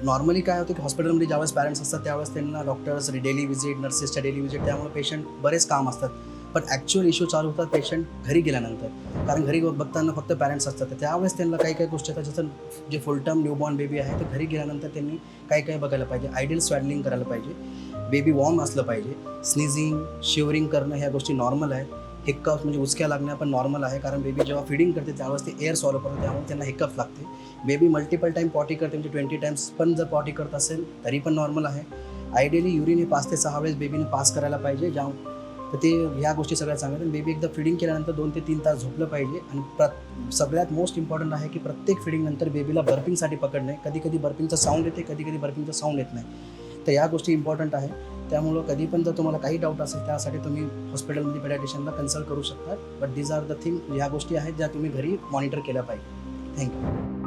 Normally काय होतं की हॉस्पिटलमध्ये ज्यावेळेस पॅरेंट्स असतात त्यावेळेस त्यांना डॉक्टर्स डेली व्हिजिट, नर्सेसच्या डेली व्हिजिट, त्यामुळे पेशंट बरेच काम असतात. पण ॲक्च्युअल इश्यू चालू होतात पेशंट घरी गेल्यानंतर. कारण घरी बघताना फक्त पॅरेंट्स असतात, तर त्यावेळेस त्यांना काही गोष्टी आहेत, जसं जे फुल टर्म न्यूबॉर्न बेबी आहे, तर घरी गेल्यानंतर त्यांनी काय बघायला पाहिजे. आयडियल स्वॅडलिंग करायला पाहिजे, बेबी वॉर्म असलं पाहिजे, स्नीझिंग, शिवरिंग करणं ह्या गोष्टी नॉर्मल आहे. हिक्कफ म्हणजे उचक्या लागणं पण नॉर्मल आहे, कारण बेबी जेव्हा फीडिंग करते त्यावेळेस ते एअर सॉल्व करते, त्यामुळे त्यांना हिक्कफ लागते. बेबी मल्टिपल टाईम पॉटी करते, म्हणजे 20 टाईम्स पण जर पॉटी करत असेल तरी पण नॉर्मल आहे. आयडियली युरिन हे 5 ते 6 वेळेस बेबीने पास करायला पाहिजे, तर ते ह्या गोष्टी सगळ्या चांगल्या. आणि बेबी एकदा फीडिंग केल्यानंतर 2 ते 3 तास झोपलं पाहिजे. आणि सगळ्यात मोस्ट इम्पॉर्टंट आहे की प्रत्येक फीडिंगनंतर बेबीला बर्पिंगसाठी पकडणे. कधी बर्पिंगचा साऊंड येते, कधी बर्पिंगचा साऊंड येत नाही. तर या गोष्टी इम्पॉर्टंट आहे. त्यामुळं कधी पण जर तुम्हाला काही डाऊट असेल त्यासाठी तुम्ही हॉस्पिटलमध्ये पेडियाट्रिशियनला कन्सल्ट करू शकता. But these are the thing, ह्या गोष्टी आहेत ज्या तुम्ही घरी मॉनिटर केल्या पाहिजे. थँक्यू.